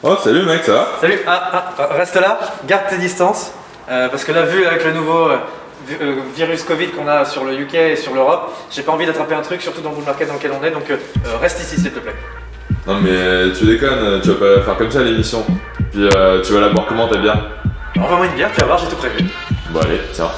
Oh, salut mec, ça va? Salut, reste là, garde tes distances, parce que là, vu avec le nouveau virus Covid qu'on a sur le UK et sur l'Europe, j'ai pas envie d'attraper un truc, surtout dans le bull market dans lequel on est, donc reste ici s'il te plaît. Non mais tu déconnes, tu vas pas faire comme ça l'émission. Puis tu vas la boire comment, t'es bien? Envoie-moi une bière, tu vas voir, j'ai tout prévu. Bon allez, tiens.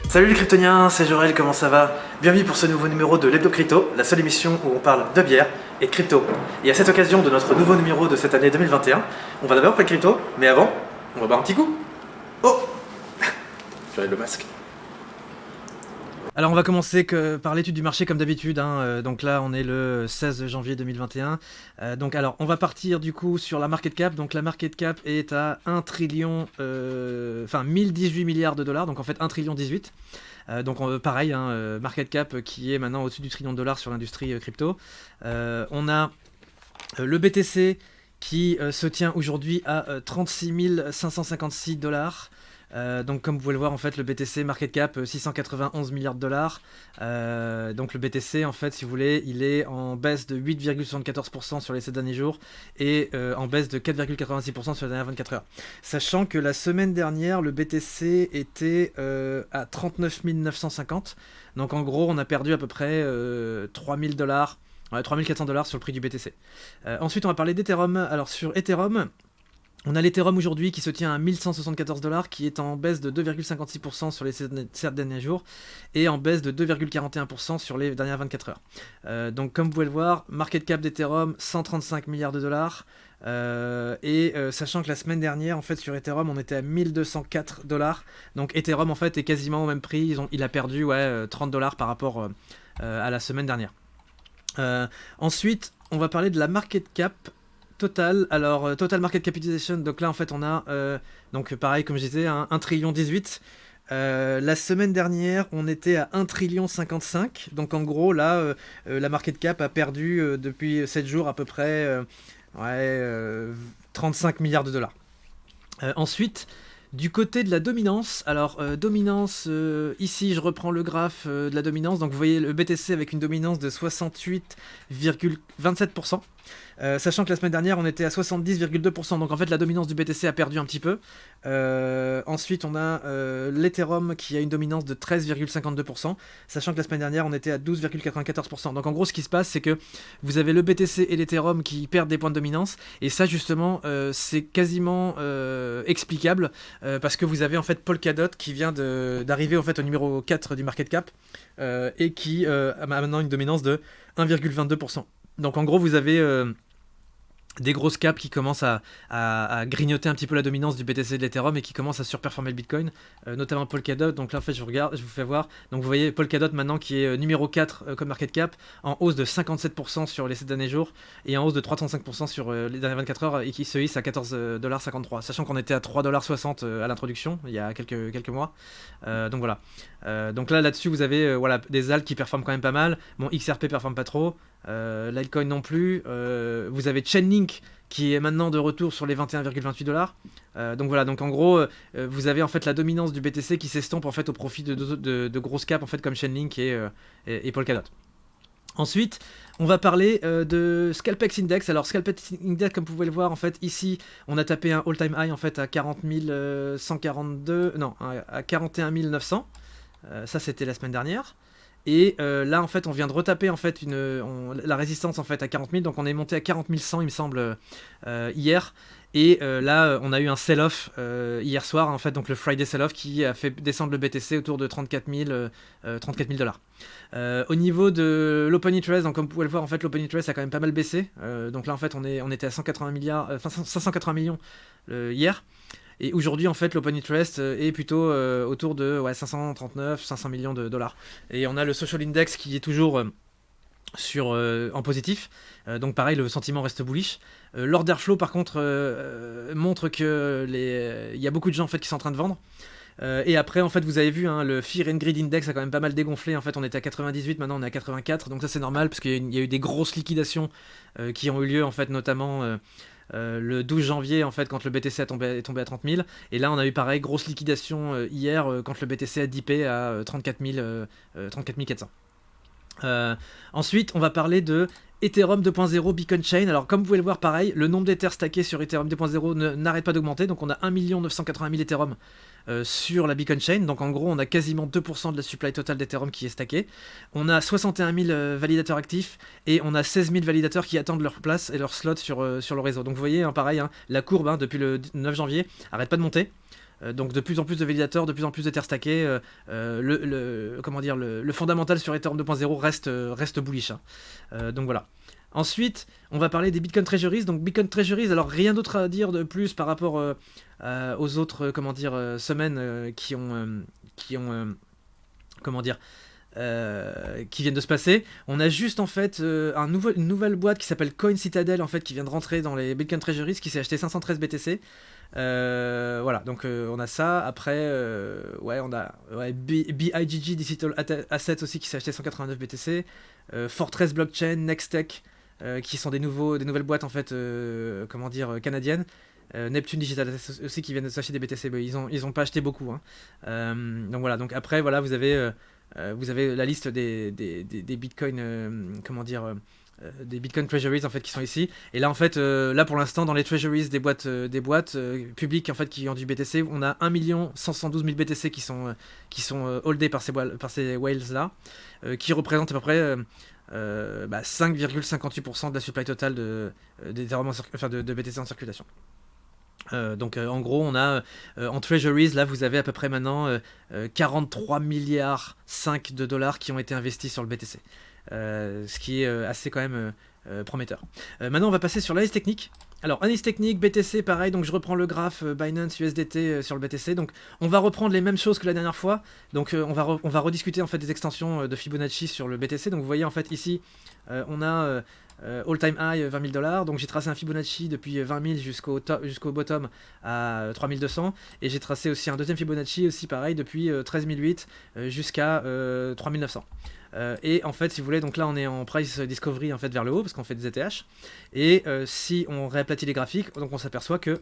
Salut les kryptoniens, c'est Jorel, comment ça va? Bienvenue pour ce nouveau numéro de l'Hebdo Crypto, la seule émission où on parle de bière et de crypto. Et à cette occasion de notre nouveau numéro de cette année 2021, on va d'abord parler de crypto, mais avant, on va boire un petit coup. Oh j'enlève le masque. Alors on va commencer par l'étude du marché comme d'habitude, donc là on est le 16 janvier 2021. Donc alors on va partir du coup sur la market cap. Donc la market cap est à 1018 milliards de dollars, donc en fait 1 trillion 18. Donc pareil, market cap qui est maintenant au-dessus du trillion de dollars sur l'industrie crypto. On a le BTC qui se tient aujourd'hui à 36 556 dollars. Donc comme vous pouvez le voir en fait le BTC market cap 691 milliards de dollars. Donc le BTC en fait si vous voulez il est en baisse de 8,74% sur les 7 derniers jours et en baisse de 4,86% sur les dernières 24 heures. Sachant que la semaine dernière le BTC était à 39 950. Donc en gros on a perdu à peu près 3000 dollars. Ouais, 3400 dollars sur le prix du BTC. Ensuite on va parler d'Ethereum. Alors sur Ethereum, on a l'Ethereum aujourd'hui qui se tient à 1174 dollars, qui est en baisse de 2,56% sur les 7 derniers jours et en baisse de 2,41% sur les dernières 24 heures. Donc comme vous pouvez le voir, market cap d'Ethereum 135 milliards de dollars. Sachant que la semaine dernière en fait sur Ethereum on était à 1204 dollars. Donc Ethereum en fait est quasiment au même prix, il a perdu 30 dollars par rapport à la semaine dernière. Ensuite on va parler de la market cap total. Alors total market capitalization, donc là en fait on a donc pareil comme je disais 1 trillion 18. La semaine dernière on était à 1 trillion 55. Donc en gros là la market cap a perdu depuis 7 jours à peu près 35 milliards de dollars. Ensuite du côté de la dominance, alors dominance, ici je reprends le graphe de la dominance, donc vous voyez le BTC avec une dominance de 68,27%, sachant que la semaine dernière on était à 70,2%, donc en fait la dominance du BTC a perdu un petit peu. Ensuite on a l'Ethereum qui a une dominance de 13,52%, sachant que la semaine dernière on était à 12,94%. Donc en gros ce qui se passe c'est que vous avez le BTC et l'Ethereum qui perdent des points de dominance, et ça justement c'est quasiment explicable. Parce que vous avez en fait Polkadot qui vient d'arriver en fait au numéro 4 du market cap et qui a maintenant une dominance de 1,22%. Donc en gros vous avez des grosses caps qui commencent à grignoter un petit peu la dominance du BTC et de l'Ethereum et qui commencent à surperformer le Bitcoin, notamment Polkadot. Donc là en fait je vous fais voir, donc vous voyez Polkadot maintenant qui est numéro 4 comme market cap, en hausse de 57% sur les 7 derniers jours et en hausse de 335% sur les dernières 24 heures, et qui se hisse à 14,53$, sachant qu'on était à 3,60$ à l'introduction il y a quelques mois. Donc voilà. Donc là-dessus vous avez des alts qui performent quand même pas mal. Bon, XRP performe pas trop, Litecoin non plus. Vous avez Chainlink qui est maintenant de retour sur les 21,28$. Donc voilà, donc en gros vous avez en fait la dominance du BTC qui s'estompe en fait au profit de grosses caps en fait comme Chainlink et Polkadot. Ensuite, on va parler de Scalpex Index. Alors Scalpex Index, comme vous pouvez le voir, en fait, ici, on a tapé un all-time high en fait à 41 900. Ça, c'était la semaine dernière. Et là, en fait, on vient de retaper en fait la résistance en fait à 40 000. Donc, on est monté à 40 100, il me semble, hier. Et là, on a eu un sell-off hier soir, en fait, donc le Friday sell-off qui a fait descendre le BTC autour de 34 000 dollars. Au niveau de l'open interest, donc comme vous pouvez le voir, en fait, l'open interest a quand même pas mal baissé. Donc là, en fait, on était à 580 millions hier. Et aujourd'hui, en fait, l'open interest est plutôt autour de 539-500 millions de dollars. Et on a le social index qui est toujours en positif. Donc pareil, le sentiment reste bullish. L'order flow, par contre, montre que il y a beaucoup de gens en fait qui sont en train de vendre. Et après, en fait, vous avez vu, le Fear and Greed Index a quand même pas mal dégonflé. En fait, on était à 98, maintenant on est à 84. Donc ça, c'est normal parce qu'il y a eu des grosses liquidations qui ont eu lieu, en fait, notamment le 12 janvier, en fait, quand le BTC est tombé à 30 000. Et là, on a eu pareil, grosse liquidation hier, quand le BTC a dippé à 34 400. Ensuite, on va parler de Ethereum 2.0 Beacon Chain. Alors, comme vous pouvez le voir, pareil, le nombre d'Ethers stackés sur Ethereum 2.0 n'arrête pas d'augmenter. Donc, on a 1 980 000 Ethereum sur la Beacon Chain. Donc, en gros, on a quasiment 2% de la supply totale d'Ethereum qui est stackée. On a 61 000 validateurs actifs et on a 16 000 validateurs qui attendent leur place et leur slot sur le réseau. Donc, vous voyez, hein, pareil, hein, la courbe depuis le 9 janvier arrête pas de monter. Donc de plus en plus de validateurs, de plus en plus d'Ether stackés, le fondamental sur Ethereum 2.0 reste bullish. Donc voilà. Ensuite, on va parler des Bitcoin Treasuries. Donc Bitcoin Treasuries, alors rien d'autre à dire de plus par rapport aux autres semaines qui viennent de se passer. On a juste en fait une nouvelle boîte qui s'appelle Coin Citadel en fait qui vient de rentrer dans les Bitcoin Treasuries qui s'est acheté 513 BTC. Voilà, donc on a ça. Après, on a BIGG Digital Assets aussi qui s'est acheté 189 BTC. Fortress Blockchain, Nextech, qui sont des nouvelles boîtes en fait, canadiennes. Neptune Digital Assets aussi qui viennent de s'acheter des BTC. Ils ont pas acheté beaucoup. Donc voilà. Donc après, voilà, vous avez la liste des Bitcoin, des Bitcoin Treasuries en fait qui sont ici. Et là en fait, là pour l'instant dans les Treasuries des boîtes publiques en fait qui ont du BTC, on a 1 112 000 BTC qui sont holdés par ces whales là, qui représentent à peu près 5,58% de la supply totale de BTC en circulation. Donc en gros on a en treasuries là vous avez à peu près maintenant 43 milliards 5 de dollars qui ont été investis sur le BTC, ce qui est assez quand même prometteur. Maintenant on va passer sur l'analyse technique. Alors analyse technique BTC pareil, donc je reprends le graphe Binance USDT sur le BTC. Donc on va reprendre les mêmes choses que la dernière fois. Donc on va rediscuter en fait des extensions de Fibonacci sur le BTC. Donc vous voyez en fait ici on a all time high 20 000 $. Donc j'ai tracé un Fibonacci depuis 20 000 jusqu'au bottom à 3200. Et j'ai tracé aussi un deuxième Fibonacci aussi pareil depuis 13 008 jusqu'à 3900. Et en fait si vous voulez, donc là on est en price discovery en fait vers le haut parce qu'on fait des ETH. Et si on réaplatit les graphiques, donc on s'aperçoit que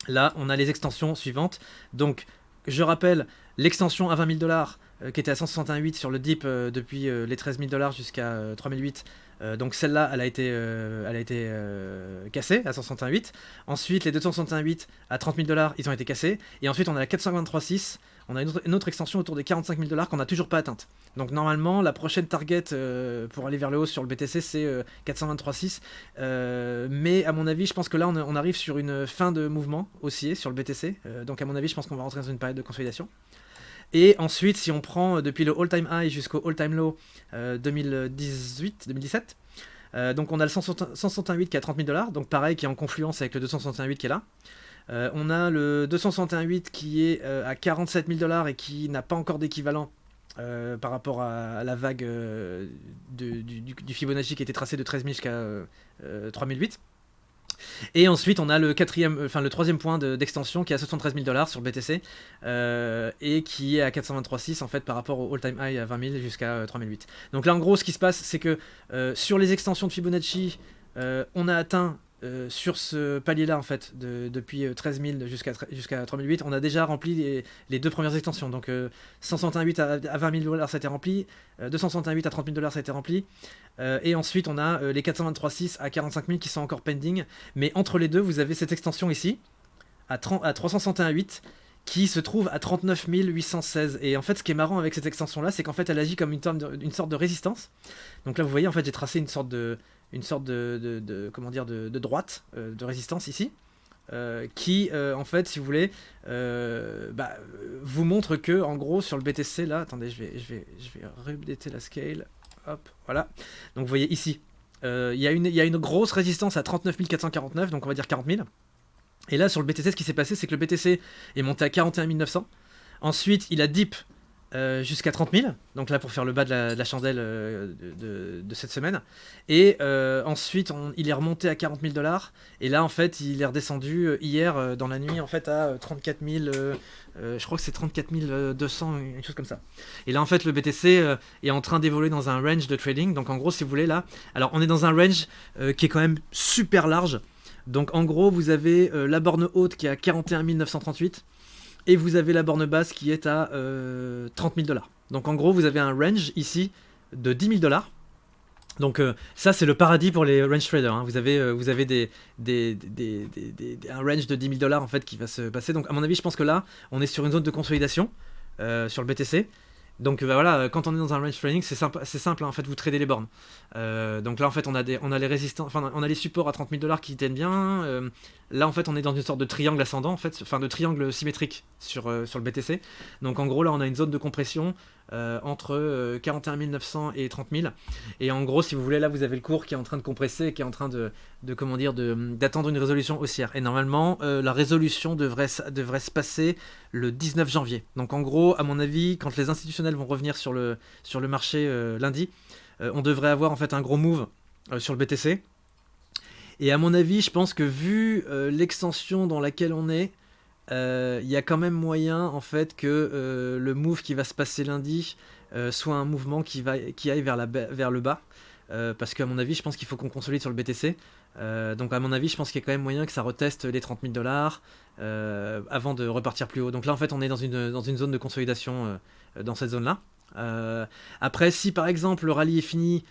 là on a les extensions suivantes. Donc je rappelle l'extension à 20 000 $ qui était à 168 sur le dip depuis les 13 000 $ jusqu'à 3008. Donc celle-là, elle a été cassée à 168. Ensuite, les 268 à 30 000 $, ils ont été cassés. Et ensuite, on a la 423.6. On a une autre extension autour des 45 000 $ qu'on n'a toujours pas atteinte. Donc normalement, la prochaine target pour aller vers le haut sur le BTC, c'est 423.6. Mais à mon avis, je pense que là, on arrive sur une fin de mouvement haussier sur le BTC. Donc à mon avis, je pense qu'on va rentrer dans une période de consolidation. Et ensuite, si on prend depuis le all-time high jusqu'au all-time low 2017, donc on a le 168 qui est à 30 000 $, donc pareil, qui est en confluence avec le 268 qui est là. On a le 268 qui est à 47 000 $ et qui n'a pas encore d'équivalent par rapport à la vague du Fibonacci qui était tracé de 13 000 jusqu'à 3008. Et ensuite on a le troisième point d'extension qui est à 73 000 $ sur le BTC et qui est à 423.6 en fait par rapport au all-time high à 20 000 jusqu'à 3008. Donc là en gros ce qui se passe c'est que sur les extensions de Fibonacci on a atteint sur ce palier là en fait depuis 13 000 jusqu'à 3008 on a déjà rempli les deux premières extensions. Donc 168 à 20 000 $ ça a été rempli, 268 à 30 000 $ ça a été rempli, et ensuite on a les 423.6 à 45 000 qui sont encore pending. Mais entre les deux vous avez cette extension ici à 361.8 qui se trouve à 39 816. Et en fait ce qui est marrant avec cette extension là c'est qu'en fait elle agit comme une sorte de résistance. Donc là vous voyez en fait j'ai tracé une sorte de droite de résistance ici qui en fait si vous voulez vous montre que en gros sur le BTC là, attendez je vais re-updater la scale, hop voilà, donc vous voyez ici il y a une grosse résistance à 39 449, donc on va dire 40 000. Et là sur le BTC ce qui s'est passé c'est que le BTC est monté à 41 900, ensuite il a dip jusqu'à 30 000, donc là pour faire le bas de la chandelle de cette semaine, et ensuite il est remonté à 40 000 $, et là en fait il est redescendu hier dans la nuit en fait à 34 000, je crois que c'est 34 200, une chose comme ça. Et là en fait le BTC est en train d'évoluer dans un range de trading. Donc en gros si vous voulez là, alors on est dans un range qui est quand même super large. Donc en gros, vous avez la borne haute qui est à 41 938 et vous avez la borne basse qui est à 30 000 $. Donc en gros, vous avez un range ici de 10 000 $. Donc ça, c'est le paradis pour les range traders, hein. Vous avez un range de 10 000 $ en fait qui va se passer. Donc à mon avis, je pense que là, on est sur une zone de consolidation sur le BTC. Donc voilà, quand on est dans un range trading, c'est simple hein, en fait, vous tradez les bornes. Donc là en fait, on a les résistants, enfin on a les supports à 30 000 $ qui tiennent bien. Là en fait, on est dans une sorte de triangle ascendant en fait, enfin de triangle symétrique sur le BTC. Donc en gros là, on a une zone de compression entre 41 900 et 30 000. Et en gros, si vous voulez, là vous avez le cours qui est en train de compresser, qui est en train d'attendre une résolution haussière. Et normalement, la résolution devrait se passer le 19 janvier. Donc en gros, à mon avis, quand les institutionnels vont revenir sur le marché lundi, on devrait avoir en fait un gros move sur le BTC. Et à mon avis, je pense que vu l'extension dans laquelle on est, il y a quand même moyen en fait que le move qui va se passer lundi soit un mouvement qui aille vers le bas. Parce qu'à mon avis, je pense qu'il faut qu'on consolide sur le BTC. Donc à mon avis, je pense qu'il y a quand même moyen que ça reteste les 30 000 $ avant de repartir plus haut. Donc là, en fait, on est dans une zone de consolidation dans cette zone-là. Après, si par exemple le rallye est fini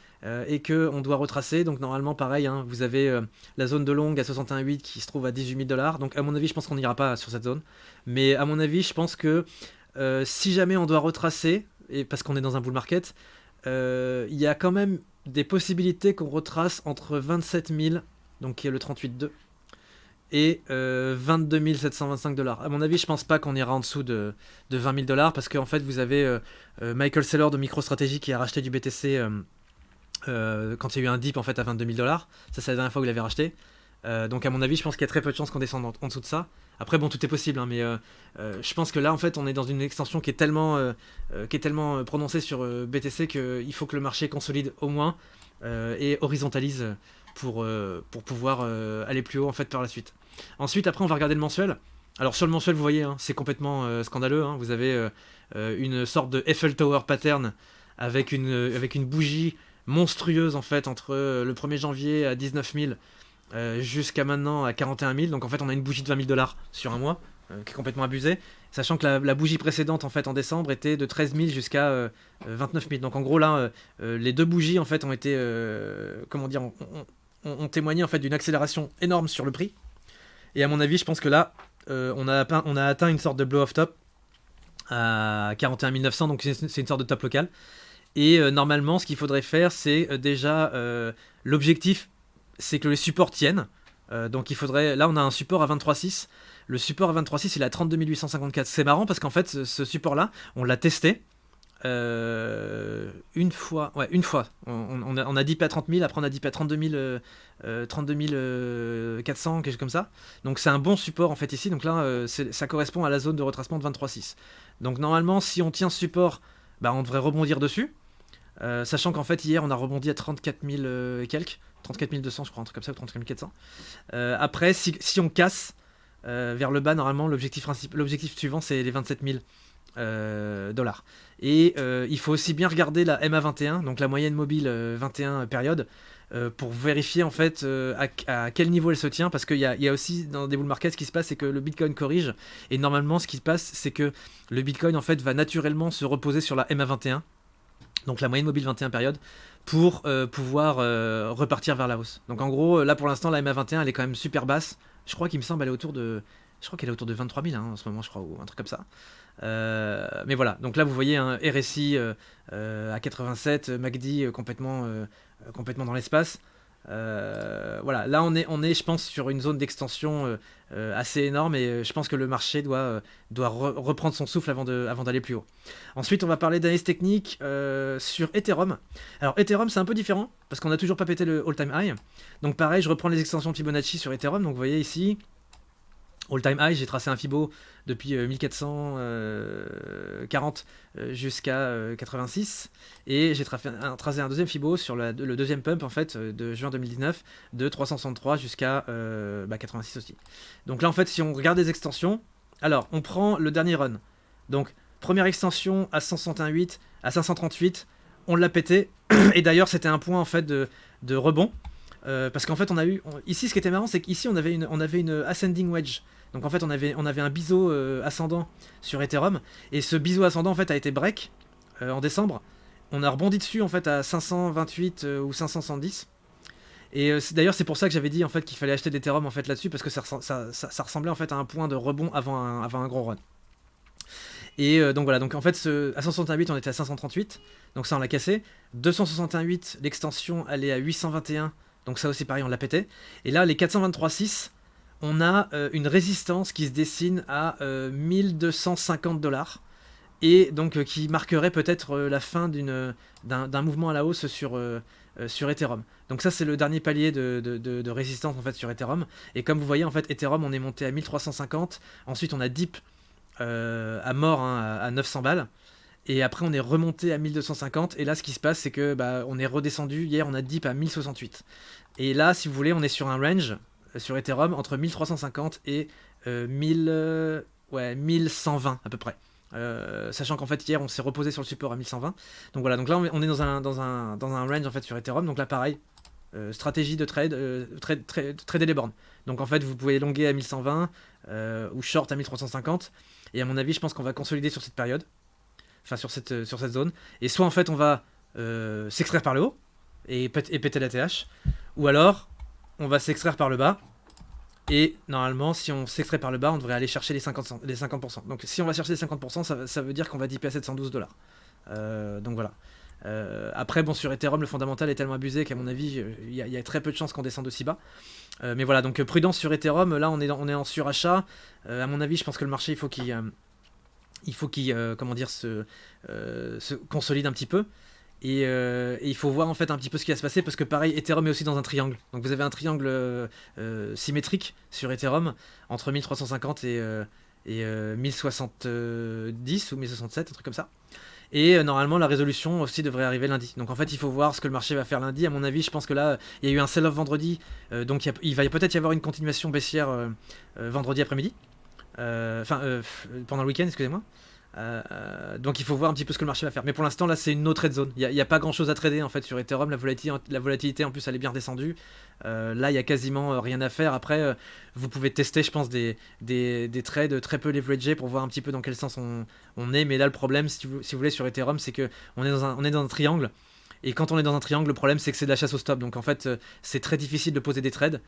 et que on doit retracer, donc normalement pareil, hein, vous avez la zone de longue à 61,8 qui se trouve à 18 000 $. Donc à mon avis, je pense qu'on n'ira pas sur cette zone. Mais à mon avis, je pense que si jamais on doit retracer, et parce qu'on est dans un bull market, il y a quand même des possibilités qu'on retrace entre 27 000, donc qui est le 38,2, et 22 725 $. À mon avis, je pense pas qu'on ira en dessous de 20 000 $ parce qu'en fait, vous avez Michael Saylor de MicroStrategy qui a racheté du BTC quand il y a eu un dip en fait à 22 000 $. Ça, c'est la dernière fois que vous l'avez racheté. Donc, à mon avis, je pense qu'il y a très peu de chances qu'on descende en dessous de ça. Après, bon, tout est possible, hein, mais je pense que là, en fait, on est dans une extension qui est tellement prononcée sur BTC qu'il faut que le marché consolide au moins et horizontalise pour pouvoir aller plus haut en fait par la suite. Ensuite, après, on va regarder le mensuel. Alors sur le mensuel, vous voyez, hein, c'est complètement scandaleux, hein. Vous avez une sorte de Eiffel Tower pattern avec une bougie monstrueuse en fait entre le 1er janvier à 19 000 jusqu'à maintenant à 41 000. Donc en fait, on a une bougie de 20 000 $ sur un mois qui est complètement abusée, sachant que la bougie précédente en fait en décembre était de 13 000 jusqu'à 29 000. Donc en gros là, les deux bougies en fait ont été ont témoigné en fait d'une accélération énorme sur le prix. Et à mon avis, je pense que là, on a atteint une sorte de blow off top à 41 900, donc c'est une sorte de top local. Et normalement, ce qu'il faudrait faire, c'est déjà l'objectif, c'est que les supports tiennent. Donc il faudrait, là on a un support à 23,6. Le support à 23,6 il est à 32 854. C'est marrant parce qu'en fait ce support là, on l'a testé une fois. On a dippé à 30 000, après on a dippé à 32 400, quelque chose comme ça. Donc c'est un bon support en fait ici. Donc là ça correspond à la zone de retracement de 23,6. Donc normalement si on tient ce support, bah, on devrait rebondir dessus. Sachant qu'en fait hier on a rebondi à 34 000 et quelques, 34 200 je crois, un truc comme ça, ou 34 400. Après si on casse vers le bas, normalement l'objectif suivant c'est les 27 000 $. Et il faut aussi bien regarder la MA21, donc la moyenne mobile 21 période, pour vérifier en fait à quel niveau elle se tient, parce qu'il y a aussi dans des bull markets ce qui se passe, c'est que le Bitcoin corrige, et normalement ce qui se passe c'est que le Bitcoin en fait va naturellement se reposer sur la MA21, donc la moyenne mobile 21 période, pour pouvoir repartir vers la hausse. Donc en gros, là pour l'instant, la MA21 elle est quand même super basse. Je crois qu'il me semble elle est autour de 23 000 hein, en ce moment, je crois, ou un truc comme ça. Mais voilà, donc là vous voyez un RSI à 87, MACD complètement dans l'espace. Voilà, là on est je pense sur une zone d'extension assez énorme, et je pense que le marché doit reprendre son souffle avant d'aller plus haut. Ensuite on va parler d'analyse technique sur Ethereum. Alors Ethereum c'est un peu différent parce qu'on n'a toujours pas pété le all-time high. Donc pareil, je reprends les extensions de Fibonacci sur Ethereum. Donc vous voyez ici all-time high, j'ai tracé un Fibo depuis 1440 jusqu'à 86, et j'ai tracé un deuxième Fibo sur le deuxième pump en fait de juin 2019 de 363 jusqu'à 86 aussi. Donc là en fait si on regarde les extensions, alors on prend le dernier run. Donc première extension à 161,8, à 538, on l'a pété, et d'ailleurs c'était un point en fait de rebond. parce qu'en fait ici ce qui était marrant c'est qu'ici on avait une ascending wedge. Donc en fait on avait un biseau ascendant sur Ethereum, et ce biseau ascendant en fait a été break en décembre. On a rebondi dessus en fait à 528 ou 570. Et d'ailleurs c'est pour ça que j'avais dit en fait qu'il fallait acheter d'Ethereum en fait là-dessus, parce que ça ressemblait en fait à un point de rebond avant un gros run. Et donc voilà, donc en fait à 168 on était à 538, donc ça on l'a cassé. 268 l'extension elle est à 821, donc ça aussi pareil on l'a pété. Et là les 423.6 on a une résistance qui se dessine à 1250$, et donc qui marquerait peut-être la fin d'un mouvement à la hausse sur Ethereum. Donc ça c'est le dernier palier de résistance en fait sur Ethereum. Et comme vous voyez en fait Ethereum on est monté à 1350, ensuite on a dip à mort hein, à 900 balles, et après on est remonté à 1250, et là ce qui se passe c'est que on est redescendu, hier on a dip à 1068, et là si vous voulez on est sur un range sur Ethereum entre 1350 et 1120 à peu près. Sachant qu'en fait hier on s'est reposé sur le support à 1120, donc voilà, donc là on est dans un range en fait sur Ethereum. Donc là pareil, stratégie de trader les bornes. Donc en fait vous pouvez longuer à 1120 ou short à 1350, et à mon avis je pense qu'on va consolider sur cette période, enfin sur cette zone, et soit en fait on va s'extraire par le haut et péter la TH, ou alors on va s'extraire par le bas. Et normalement, si on s'extrait par le bas, on devrait aller chercher les 50%. Donc si on va chercher les 50%, ça veut dire qu'on va dipper à 712$. Donc voilà. Après, bon, sur Ethereum, le fondamental est tellement abusé qu'à mon avis, il y a très peu de chances qu'on descende aussi bas. Mais voilà, donc prudence sur Ethereum. Là, on est en surachat. À mon avis, je pense que le marché, il faut qu'il comment dire, se consolide un petit peu. Et il faut voir en fait un petit peu ce qui va se passer, parce que pareil Ethereum est aussi dans un triangle, donc vous avez un triangle symétrique sur Ethereum entre 1350 et 1070 ou 1067, un truc comme ça. Et normalement la résolution aussi devrait arriver lundi, donc en fait il faut voir ce que le marché va faire lundi. À mon avis je pense que là il y a eu un sell-off vendredi, donc il va peut-être y avoir une continuation baissière vendredi après-midi, pendant le week-end, excusez-moi. Donc il faut voir un petit peu ce que le marché va faire. Mais pour l'instant là c'est une no trade zone. Il n'y a pas grand chose à trader en fait sur Ethereum. La volatilité en plus elle est bien redescendue. Là il n'y a quasiment rien à faire. Après vous pouvez tester je pense des trades très peu leveragés pour voir un petit peu dans quel sens on est. Mais là le problème si vous voulez sur Ethereum c'est que on est dans un triangle. Et quand on est dans un triangle, le problème c'est que c'est de la chasse au stop. Donc en fait c'est très difficile de poser des trades.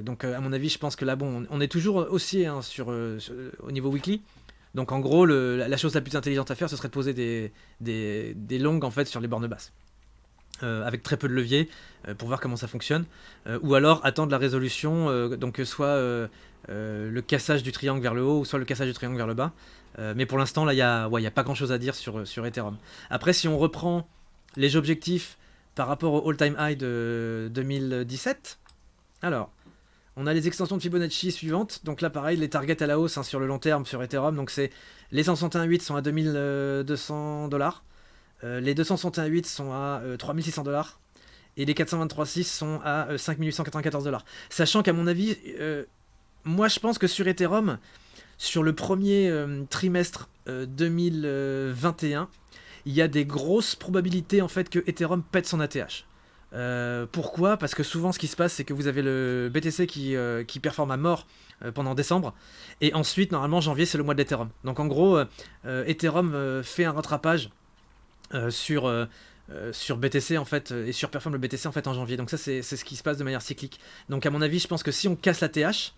Donc à mon avis je pense que là bon on est toujours haussier hein, au niveau weekly. Donc en gros, la chose la plus intelligente à faire, ce serait de poser des longues en fait sur les bornes basses, avec très peu de levier, pour voir comment ça fonctionne, ou alors attendre la résolution, donc soit le cassage du triangle vers le haut, ou soit le cassage du triangle vers le bas. Mais pour l'instant, là, il y a pas grand chose à dire sur Ethereum. Après, si on reprend les objectifs par rapport au all-time high de 2017, alors... on a les extensions de Fibonacci suivantes. Donc là, pareil, les targets à la hausse hein, sur le long terme sur Ethereum. Donc c'est les 161.8 sont à 2200$. Les 261.8 sont à 3600$. Et les 423.6 sont à 5894$. Sachant qu'à mon avis, moi je pense que sur Ethereum, sur le premier trimestre 2021, il y a des grosses probabilités en fait que Ethereum pète son ATH. Pourquoi ? Parce que souvent ce qui se passe c'est que vous avez le BTC qui performe à mort pendant décembre, et ensuite normalement janvier c'est le mois de l'Ethereum. Donc en gros Ethereum fait un rattrapage sur BTC en fait, et surperforme le BTC en fait en janvier. Donc ça c'est ce qui se passe de manière cyclique. Donc à mon avis je pense que si on casse la TH,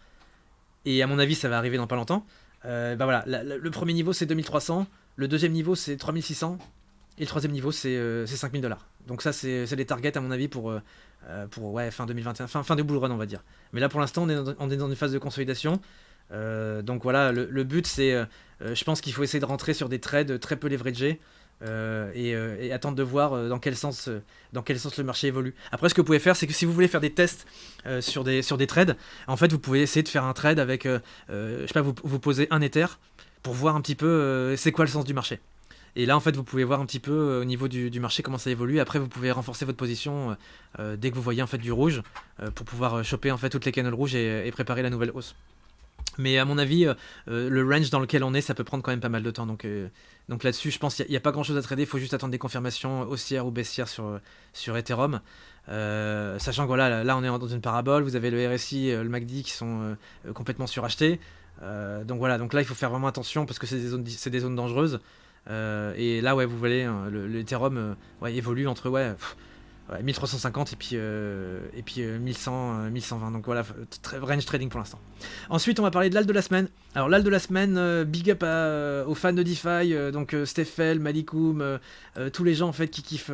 et à mon avis ça va arriver dans pas longtemps, voilà, le premier niveau c'est 2300, le deuxième niveau c'est 3600, et le troisième niveau c'est 5000$. Donc ça c'est les targets à mon avis pour fin 2021, fin de bull run on va dire. Mais là pour l'instant on est dans une phase de consolidation. Donc voilà, le but c'est, je pense qu'il faut essayer de rentrer sur des trades très peu leveragés, et attendre de voir dans quel sens le marché évolue. Après ce que vous pouvez faire c'est que si vous voulez faire des tests sur des trades, en fait vous pouvez essayer de faire un trade avec, je sais pas, vous posez un Ether pour voir un petit peu c'est quoi le sens du marché. Et là en fait vous pouvez voir un petit peu au niveau du marché comment ça évolue. Après vous pouvez renforcer votre position dès que vous voyez en fait du rouge, pour pouvoir choper en fait toutes les candles rouges et préparer la nouvelle hausse. Mais à mon avis, le range dans lequel on est, ça peut prendre quand même pas mal de temps. Donc là-dessus, je pense qu'il n'y a pas grand-chose à trader. Il faut juste attendre des confirmations haussières ou baissières sur Ethereum. Sachant que voilà, là, on est dans une parabole. Vous avez le RSI, le MACD qui sont complètement surachetés. Donc voilà, donc là, il faut faire vraiment attention parce que c'est des zones dangereuses. Et là, ouais, vous voyez, l'Ethereum ouais, évolue entre... Ouais, 1350 et puis 1100, 1120. Donc voilà, range trading pour l'instant. Ensuite, on va parler de l'alt de la semaine. Alors l'alt de la semaine, big up aux fans de DeFi, donc Steffel, Malikoum, tous les gens en fait qui kiffent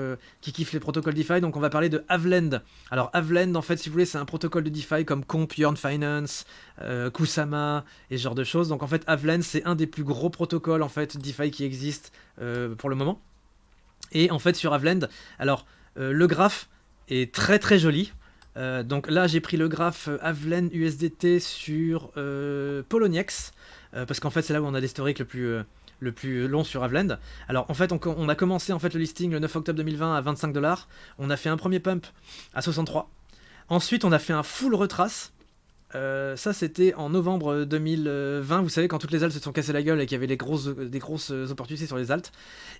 les protocoles DeFi. Donc on va parler de Havland. Alors Havland, en fait, si vous voulez, c'est un protocole de DeFi comme Comp, Yearn Finance, Kusama et ce genre de choses. Donc en fait, Havland, c'est un des plus gros protocoles en fait DeFi qui existe pour le moment. Et en fait, sur Havland, alors le graphe est très très joli. Donc là, j'ai pris le graphe Havland USDT sur Poloniex, parce qu'en fait, c'est là où on a l'historique le plus long sur Havland. Alors en fait, on a commencé en fait le listing le 9 octobre 2020 à 25$. On a fait un premier pump à 63. Ensuite, on a fait un full retrace. Ça c'était en novembre 2020, vous savez, quand toutes les alts se sont cassées la gueule et qu'il y avait des grosses opportunités sur les alts.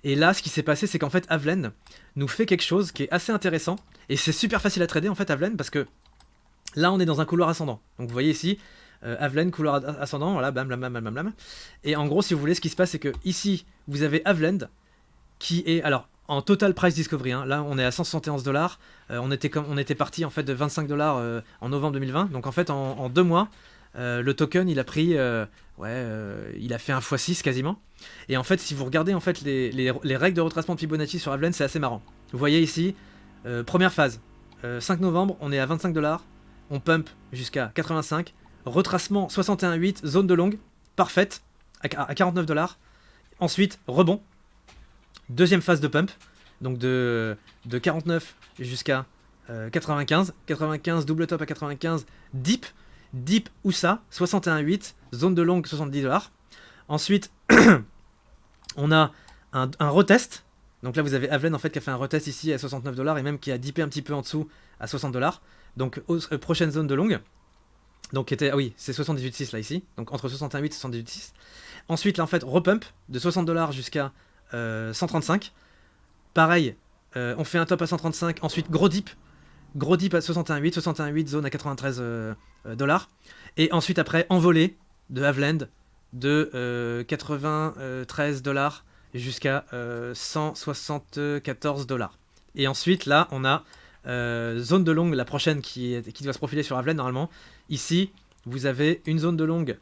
Et là, ce qui s'est passé, c'est qu'en fait Havland nous fait quelque chose qui est assez intéressant, et c'est super facile à trader en fait Havland, parce que là on est dans un couloir ascendant. Donc vous voyez ici, Havland, couloir ascendant, voilà, bam bam bam bam bam. Et en gros, si vous voulez, ce qui se passe, c'est que ici vous avez Havland qui est, alors en total price discovery, hein, là on est à 171$, on était parti en fait de 25$ en novembre 2020, donc en fait en 2 mois, le token il a pris, il a fait un x6 quasiment. Et en fait, si vous regardez en fait les règles de retracement de Fibonacci sur Havland, c'est assez marrant. Vous voyez ici, première phase, 5 novembre, on est à 25$, on pump jusqu'à 85, retracement 61,8, zone de longue, parfaite, à 49$, ensuite rebond. Deuxième phase de pump, donc de 49 jusqu'à 95, double top à 95, deep où ça, 61,8, zone de longue 70$. Ensuite, on a un retest, donc là vous avez Havland en fait qui a fait un retest ici à 69$ et même qui a dippé un petit peu en dessous à 60$. Donc prochaine zone de longue, donc qui était, ah oui, c'est 78,6 là ici, donc entre 61,8 et 78,6. Ensuite là en fait repump de 60$ jusqu'à 135. Pareil, on fait un top à 135, ensuite gros dip à 61,8, zone à 93$. Et ensuite après envolée de Havland de 93$ jusqu'à 174$. Et ensuite là on a zone de longue, la prochaine qui doit se profiler sur Havland normalement. Ici vous avez une zone de longue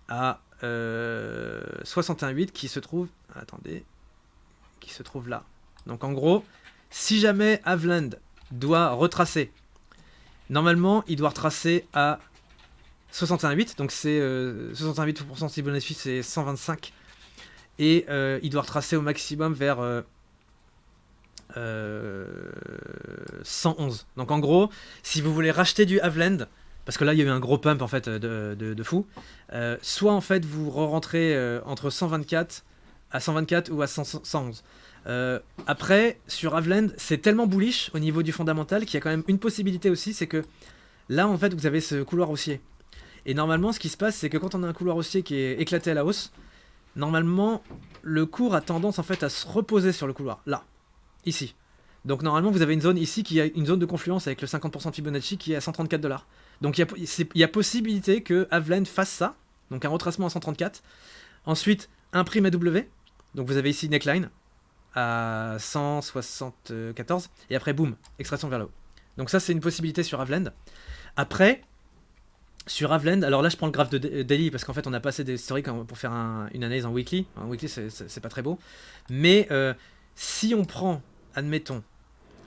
à 61,8 qui se trouve, attendez, qui se trouve là. Donc en gros, si jamais Havland doit retracer, normalement il doit retracer à 61,8, donc c'est 68% de Fibonacci, c'est 125, et il doit retracer au maximum vers 111. Donc en gros, si vous voulez racheter du Havland, parce que là il y a eu un gros pump en fait de fou, soit en fait vous rentrez entre 124 ou à 111. Après, sur Havland, c'est tellement bullish au niveau du fondamental qu'il y a quand même une possibilité aussi, c'est que là en fait vous avez ce couloir haussier. Et normalement ce qui se passe, c'est que quand on a un couloir haussier qui est éclaté à la hausse, normalement le cours a tendance en fait à se reposer sur le couloir, là, ici. Donc normalement vous avez une zone ici qui a une zone de confluence avec le 50% de Fibonacci qui est à 134$. Donc il y a possibilité que Havland fasse ça, donc un retracement à 134. Ensuite un prime AW, donc vous avez ici neckline à 174, et après boum, extraction vers le haut. Donc ça c'est une possibilité sur Havland. Après, sur Havland, alors là je prends le graphe de daily parce qu'en fait on a pas assez d'historique pour faire une analyse en weekly. En weekly c'est pas très beau. Mais si on prend, admettons,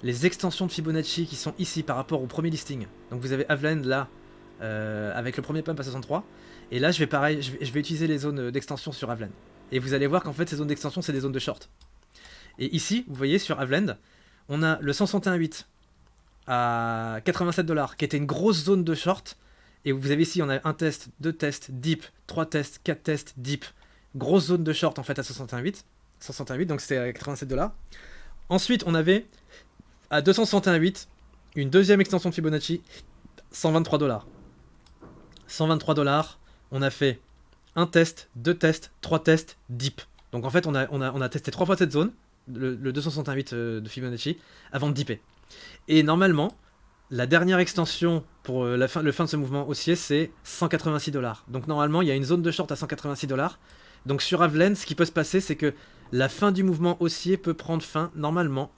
les extensions de Fibonacci qui sont ici par rapport au premier listing, donc vous avez Havland là avec le premier pump à 63, et là je vais utiliser les zones d'extension sur Havland. Et vous allez voir qu'en fait ces zones d'extension c'est des zones de short. Et ici vous voyez sur Havland, on a le 161,8 à 87$ qui était une grosse zone de short. Et vous avez ici, on a un test, 2 tests, deep, 3 tests, 4 tests, deep. Grosse zone de short en fait à 161,8, donc c'était à 87$. Ensuite, on avait à 261,8 une deuxième extension de Fibonacci, 123$. 123$, on a fait un test, 2 tests, 3 tests, deep. Donc en fait, on a testé 3 fois cette zone, le 268 de Fibonacci, avant de dipper. Et normalement, la dernière extension pour le fin de ce mouvement haussier, c'est 186 $. Donc normalement, il y a une zone de short à 186 $. Donc sur Avelin, ce qui peut se passer, c'est que la fin du mouvement haussier peut prendre fin, normalement,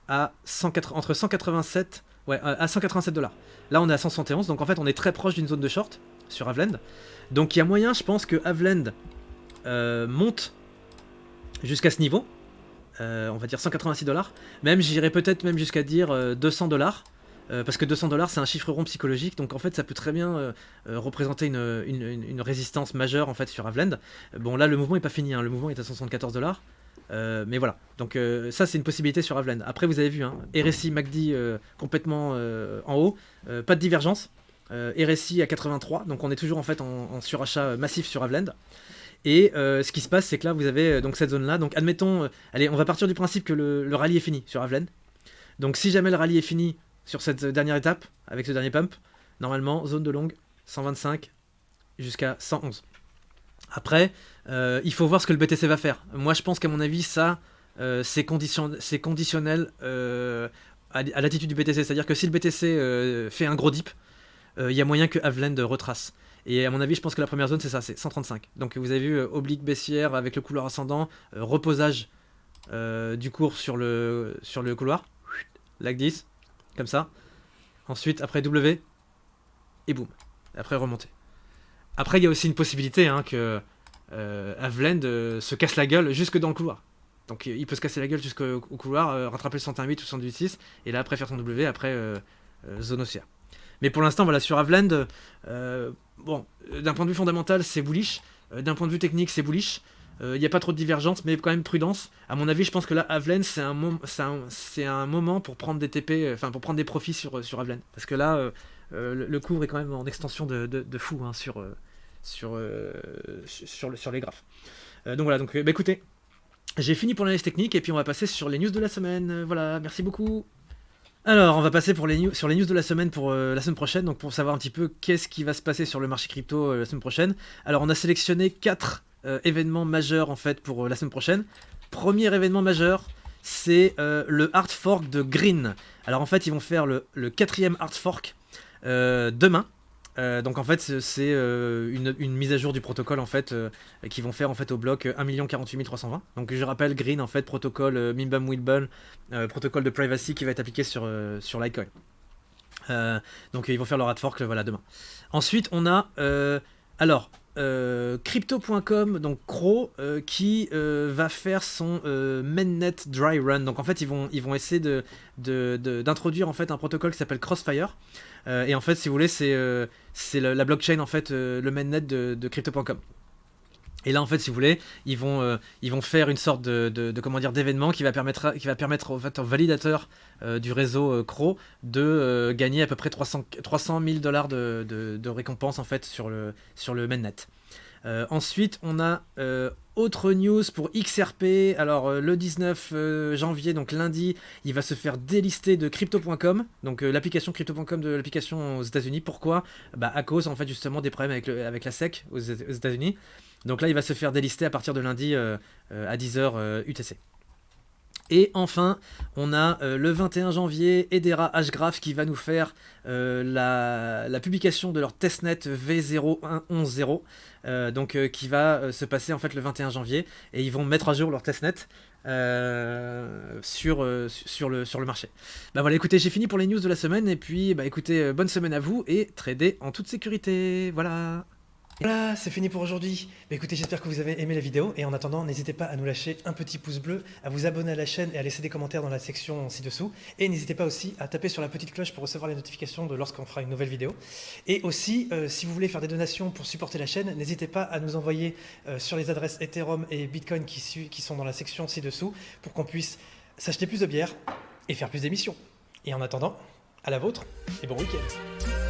à entre 187 à 187 $. Là, on est à 171, donc en fait, on est très proche d'une zone de short sur Avelin. Donc il y a moyen, je pense, que Avelin monte jusqu'à ce niveau. On va dire 186 $. Même, j'irais peut-être même jusqu'à dire 200 $. Parce que 200 $, c'est un chiffre rond psychologique, donc en fait ça peut très bien représenter une résistance majeure en fait sur Avelin. Bon, là le mouvement est pas fini, hein. Le mouvement est à 174 $, mais voilà. Donc ça c'est une possibilité sur Avelin. Après vous avez vu, hein, RSI MACD complètement en haut, pas de divergence. RSI à 83, donc on est toujours en fait en surachat massif sur Avelin. Et ce qui se passe, c'est que là vous avez donc cette zone là. Donc admettons, allez, on va partir du principe que le rallye est fini sur Avelin. Donc si jamais le rallye est fini sur cette dernière étape, avec ce dernier pump, normalement, zone de longue, 125 jusqu'à 111. Après, il faut voir ce que le BTC va faire. Moi, je pense qu'à mon avis, ça, c'est conditionnel à l'attitude du BTC. C'est-à-dire que si le BTC fait un gros dip, il y a moyen que Avelin retrace. Et à mon avis, je pense que la première zone, c'est ça, c'est 135. Donc vous avez vu, oblique baissière avec le couloir ascendant, reposage du cours sur le couloir, like 10. Comme ça. Ensuite, après W. Et boum. Après, remonter. Après, il y a aussi une possibilité hein, que Avelin se casse la gueule jusque dans le couloir. Donc, il peut se casser la gueule jusqu'au couloir, rattraper le 108 ou 118,6. Et là, après, faire son W. Après, zone haussière. Mais pour l'instant, voilà, sur Avelin, bon, d'un point de vue fondamental, c'est bullish. D'un point de vue technique, c'est bullish. Il n'y a pas trop de divergence, mais quand même prudence. À mon avis, je pense que là, Avelin, c'est un moment pour prendre des TP, enfin pour prendre des profits sur Avelin. Parce que là, le cours est quand même en extension de fou hein, sur les graphes. Donc voilà, donc bah, écoutez, j'ai fini pour l'analyse technique et puis on va passer sur les news de la semaine. Voilà, merci beaucoup. Alors, on va passer sur les news de la semaine pour la semaine prochaine, donc pour savoir un petit peu qu'est-ce qui va se passer sur le marché crypto la semaine prochaine. Alors, on a sélectionné 4 événements majeurs en fait pour la semaine prochaine. Premier événement majeur, c'est le hard fork de Green. Alors en fait, ils vont faire le 4e hard fork demain. Donc en fait, c'est une mise à jour du protocole en fait qu'ils vont faire en fait au bloc 1 048 320. Donc je rappelle, Green en fait protocole Mimbam Wilbon, protocole de privacy qui va être appliqué sur Litecoin. Donc ils vont faire leur hard fork voilà demain. Ensuite, on a Crypto.com, donc Crow, qui va faire son mainnet dry run. Donc en fait, ils vont essayer d'introduire en fait un protocole qui s'appelle Crossfire. Et en fait, si vous voulez, c'est la blockchain en fait, le mainnet de Crypto.com. Et là, en fait, si vous voulez, ils vont faire une sorte comment dire, d'événement qui va permettre en fait, aux validateurs du réseau Crow de gagner à peu près 300 000 $ de récompense en fait sur le mainnet. Ensuite, on a autre news pour XRP. Alors, le 19 janvier, donc lundi, il va se faire délister de Crypto.com, donc l'application Crypto.com de l'application aux États-Unis. Pourquoi ? Bah, à cause en fait justement des problèmes avec la SEC aux États-Unis. Donc là, il va se faire délister à partir de lundi à 10h UTC. Et enfin, on a le 21 janvier, Hedera Hgraph qui va nous faire la publication de leur testnet V0110, qui va se passer en fait le 21 janvier, et ils vont mettre à jour leur testnet sur le marché. Bah voilà, écoutez, j'ai fini pour les news de la semaine, et puis bah écoutez, bonne semaine à vous, et tradez en toute sécurité, voilà. Voilà, c'est fini pour aujourd'hui. Bah écoutez, j'espère que vous avez aimé la vidéo, et en attendant, n'hésitez pas à nous lâcher un petit pouce bleu, à vous abonner à la chaîne et à laisser des commentaires dans la section ci-dessous. Et n'hésitez pas aussi à taper sur la petite cloche pour recevoir les notifications de lorsqu'on fera une nouvelle vidéo. Et aussi, si vous voulez faire des donations pour supporter la chaîne, n'hésitez pas à nous envoyer sur les adresses Ethereum et Bitcoin qui sont dans la section ci-dessous pour qu'on puisse s'acheter plus de bière et faire plus d'émissions. Et en attendant, à la vôtre et bon week-end.